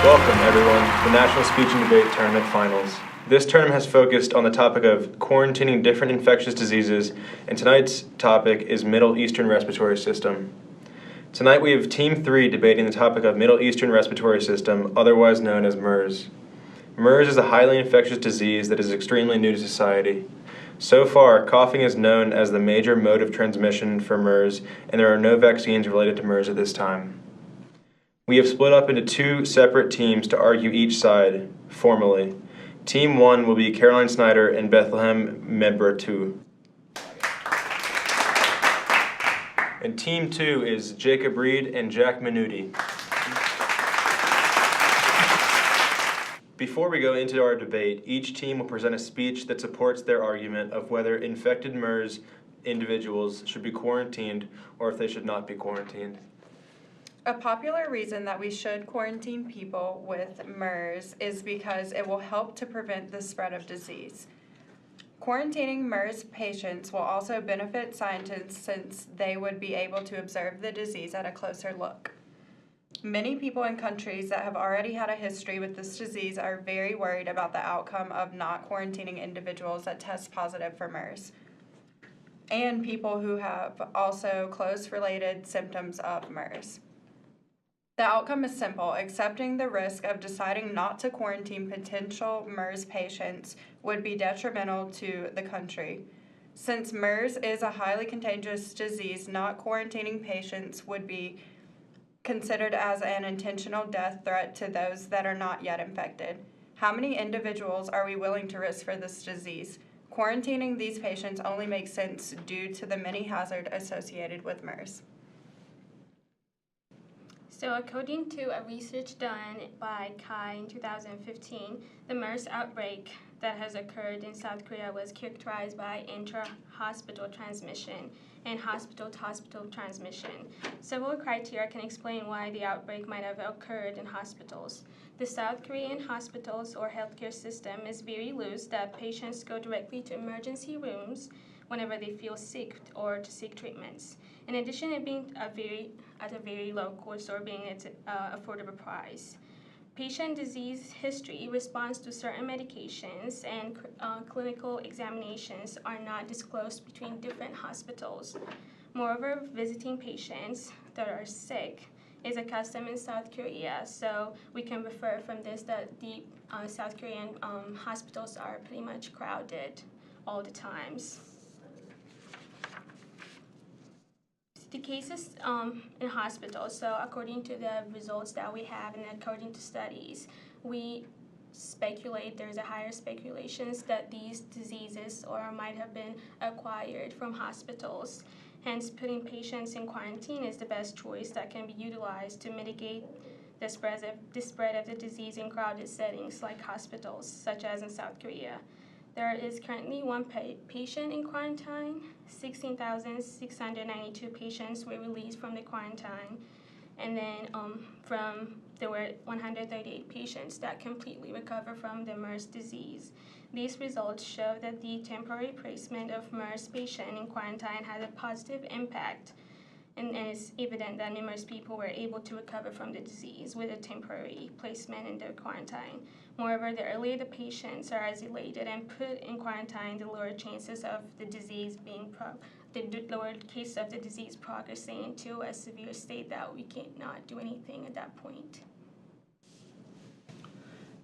Welcome, everyone, to the National Speech and Debate Tournament Finals. This tournament has focused on the topic of quarantining different infectious diseases, and tonight's topic is Middle Eastern Respiratory System. Tonight we have Team 3 debating the topic of Middle Eastern Respiratory System, otherwise known as MERS. MERS is a highly infectious disease that is extremely new to society. So far, coughing is known as the major mode of transmission for MERS, and there are no vaccines related to MERS at this time. We have split up into two separate teams to argue each side, formally. Team 1 will be Caroline Snyder and Bethlehem Member 2. And Team 2 is Jacob Reed and Jack Minuti. Before we go into our debate, each team will present a speech that supports their argument of whether infected MERS individuals should be quarantined or if they should not be quarantined. A popular reason that we should quarantine people with MERS is because it will help to prevent the spread of disease. Quarantining MERS patients will also benefit scientists since they would be able to observe the disease at a closer look. Many people in countries that have already had a history with this disease are very worried about the outcome of not quarantining individuals that test positive for MERS, and people who have also close related symptoms of MERS. The outcome is simple. Accepting the risk of deciding not to quarantine potential MERS patients would be detrimental to the country. Since MERS is a highly contagious disease, not quarantining patients would be considered as an intentional death threat to those that are not yet infected. How many individuals are we willing to risk for this disease? Quarantining these patients only makes sense due to the many hazards associated with MERS. So according to a research done by Kai in 2015, the MERS outbreak that has occurred in South Korea was characterized by intra-hospital transmission and hospital-to-hospital transmission. Several criteria can explain why the outbreak might have occurred in hospitals. The South Korean hospitals or healthcare system is very loose that patients go directly to emergency rooms whenever they feel sick or to seek treatments. In addition, it being at a very low cost or being at an affordable price. Patient disease history, response to certain medications, and clinical examinations are not disclosed between different hospitals. Moreover, visiting patients that are sick is a custom in South Korea, so we can refer from this that the South Korean hospitals are pretty much crowded all the times. The cases in hospitals, so according to the results that we have and according to studies, we speculate, there's a higher speculations that these diseases or might have been acquired from hospitals. Hence, putting patients in quarantine is the best choice that can be utilized to mitigate the spread of the disease in crowded settings like hospitals, such as in South Korea. There is currently one patient in quarantine. 16,692 patients were released from the quarantine. And then there were 138 patients that completely recovered from the MERS disease. These results show that the temporary placement of MERS patient in quarantine had a positive impact. And it's evident that numerous people were able to recover from the disease with a temporary placement in their quarantine. Moreover, the earlier the patients are isolated and put in quarantine, the lower chances of the disease the lower case of the disease progressing into a severe state that we cannot do anything at that point.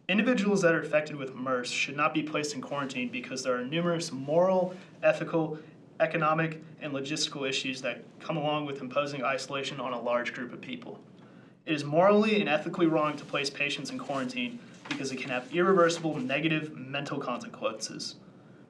Individuals that are affected with MERS should not be placed in quarantine because there are numerous moral, ethical, economic, and logistical issues that come along with imposing isolation on a large group of people. It is morally and ethically wrong to place patients in quarantine because it can have irreversible negative mental consequences.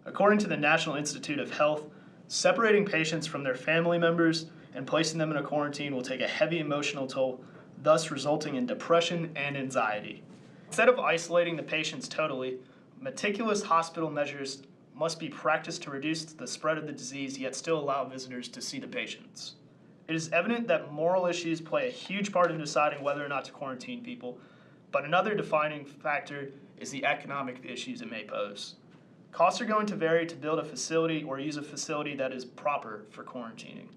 According to the National Institute of Health, separating patients from their family members and placing them in a quarantine will take a heavy emotional toll, thus resulting in depression and anxiety. Instead of isolating the patients totally, meticulous hospital measures must be practiced to reduce the spread of the disease, yet still allow visitors to see the patients. It is evident that moral issues play a huge part in deciding whether or not to quarantine people, but another defining factor is the economic issues it may pose. Costs are going to vary to build a facility or use a facility that is proper for quarantining.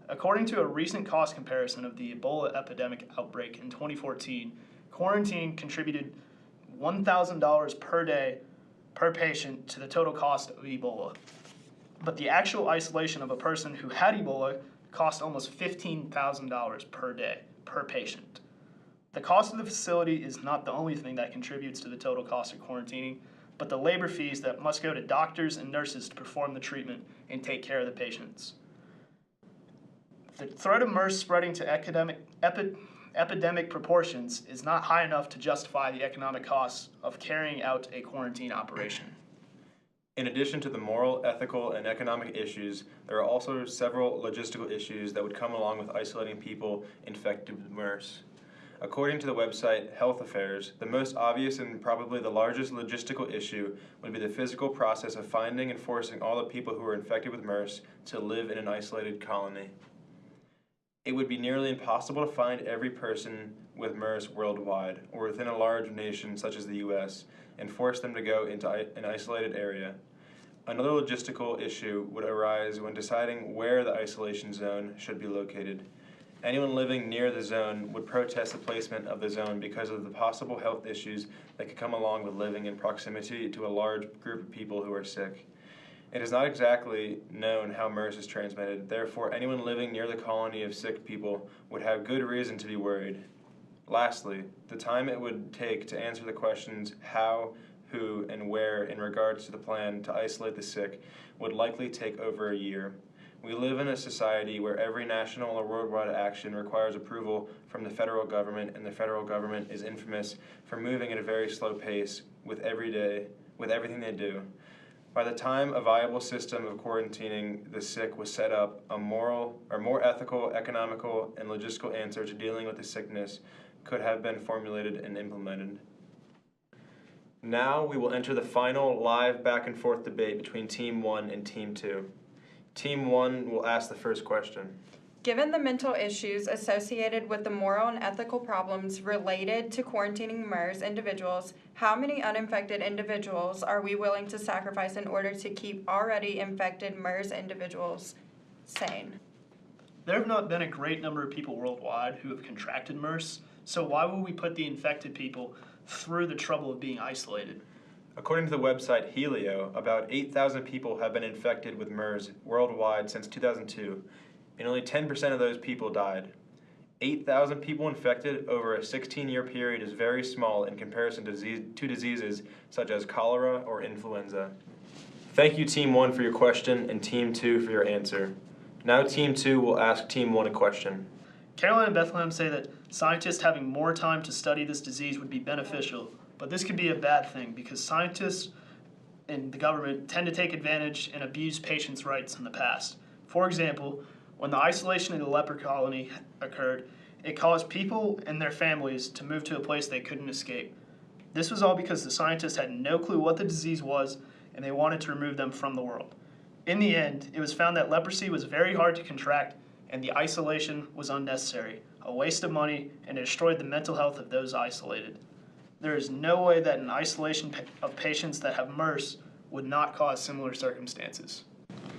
According to a recent cost comparison of the Ebola epidemic outbreak in 2014, Quarantine contributed $1,000 per day per patient to the total cost of Ebola. But the actual isolation of a person who had Ebola cost almost $15,000 per day per patient. The cost of the facility is not the only thing that contributes to the total cost of quarantining, but the labor fees that must go to doctors and nurses to perform the treatment and take care of the patients. The threat of MERS spreading to epidemic proportions is not high enough to justify the economic costs of carrying out a quarantine operation. In addition to the moral, ethical, and economic issues, there are also several logistical issues that would come along with isolating people infected with MERS. According to the website Health Affairs, the most obvious and probably the largest logistical issue would be the physical process of finding and forcing all the people who are infected with MERS to live in an isolated colony. It would be nearly impossible to find every person with MERS worldwide, or within a large nation such as the US, and force them to go into an isolated area. Another logistical issue would arise when deciding where the isolation zone should be located. Anyone living near the zone would protest the placement of the zone because of the possible health issues that could come along with living in proximity to a large group of people who are sick. It is not exactly known how MERS is transmitted, therefore anyone living near the colony of sick people would have good reason to be worried. Lastly, the time it would take to answer the questions how, who, and where in regards to the plan to isolate the sick would likely take over a year. We live in a society where every national or worldwide action requires approval from the federal government, and the federal government is infamous for moving at a very slow pace with everything they do. By the time a viable system of quarantining the sick was set up, a more ethical, economical, and logistical answer to dealing with the sickness could have been formulated and implemented. Now we will enter the final live back and forth debate between Team 1 and Team 2. Team 1 will ask the first question. Given the mental issues associated with the moral and ethical problems related to quarantining MERS individuals, how many uninfected individuals are we willing to sacrifice in order to keep already infected MERS individuals sane? There have not been a great number of people worldwide who have contracted MERS, so why would we put the infected people through the trouble of being isolated? According to the website Helio, about 8,000 people have been infected with MERS worldwide since 2002, and only 10% of those people died. 8,000 people infected over a 16-year period is very small in comparison to diseases such as cholera or influenza. Thank you, Team 1, for your question, and Team 2 for your answer. Now Team 2 will ask Team 1 a question. Caroline and Bethlehem say that scientists having more time to study this disease would be beneficial, but this could be a bad thing because scientists and the government tend to take advantage and abuse patients' rights in the past. For example, when the isolation of the leper colony occurred, it caused people and their families to move to a place they couldn't escape. This was all because the scientists had no clue what the disease was and they wanted to remove them from the world. In the end, it was found that leprosy was very hard to contract and the isolation was unnecessary, a waste of money, and it destroyed the mental health of those isolated. There is no way that an isolation of patients that have MERS would not cause similar circumstances.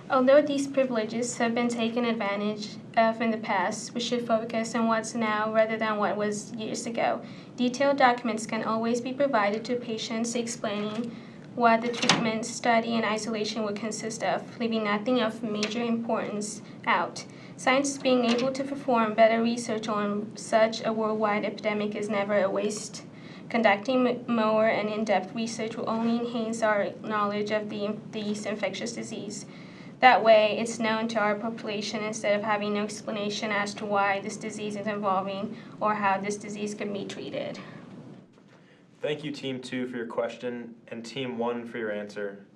Although these privileges have been taken advantage of in the past, we should focus on what's now rather than what was years ago. Detailed documents can always be provided to patients explaining what the treatment, study, and isolation would consist of, leaving nothing of major importance out. Scientists being able to perform better research on such a worldwide epidemic is never a waste. Conducting more and in-depth research will only enhance our knowledge of these infectious disease. That way, it's known to our population instead of having no explanation as to why this disease is evolving or how this disease can be treated. Thank you, Team 2, for your question, and Team 1 for your answer.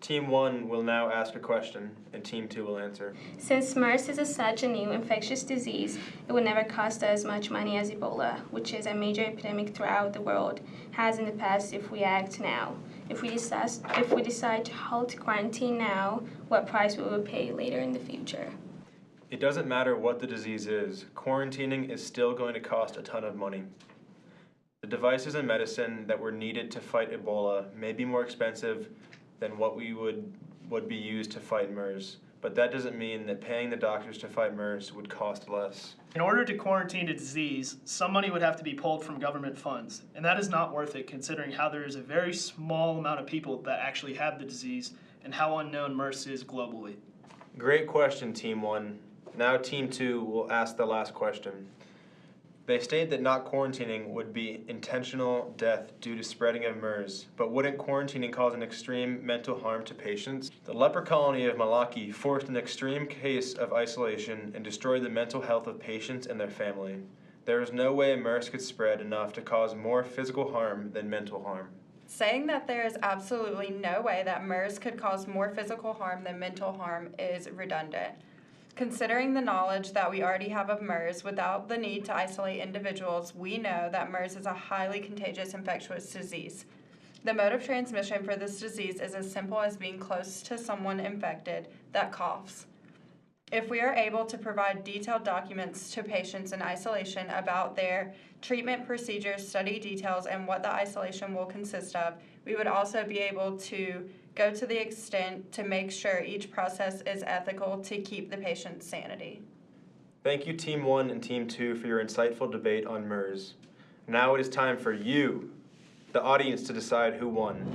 Team 1 will now ask a question, and Team 2 will answer. Since MERS is such a new infectious disease, it would never cost as much money as Ebola, which is a major epidemic throughout the world, has in the past if we act now. If we decide to halt quarantine now, what price will we pay later in the future? It doesn't matter what the disease is, quarantining is still going to cost a ton of money. The devices and medicine that were needed to fight Ebola may be more expensive than what would be used to fight MERS, but that doesn't mean that paying the doctors to fight MERS would cost less. In order to quarantine a disease, some money would have to be pulled from government funds, and that is not worth it considering how there is a very small amount of people that actually have the disease and how unknown MERS is globally. Great question, Team 1. Now Team 2 will ask the last question. They state that not quarantining would be intentional death due to spreading of MERS, but wouldn't quarantining cause an extreme mental harm to patients? The leper colony of Malaki forced an extreme case of isolation and destroyed the mental health of patients and their family. There is no way MERS could spread enough to cause more physical harm than mental harm. Saying that there is absolutely no way that MERS could cause more physical harm than mental harm is redundant. Considering the knowledge that we already have of MERS, without the need to isolate individuals, we know that MERS is a highly contagious infectious disease. The mode of transmission for this disease is as simple as being close to someone infected that coughs. If we are able to provide detailed documents to patients in isolation about their treatment procedures, study details, and what the isolation will consist of, we would also be able to go to the extent to make sure each process is ethical to keep the patient's sanity. Thank you, Team 1 and Team 2, for your insightful debate on MERS. Now it is time for you, the audience, to decide who won.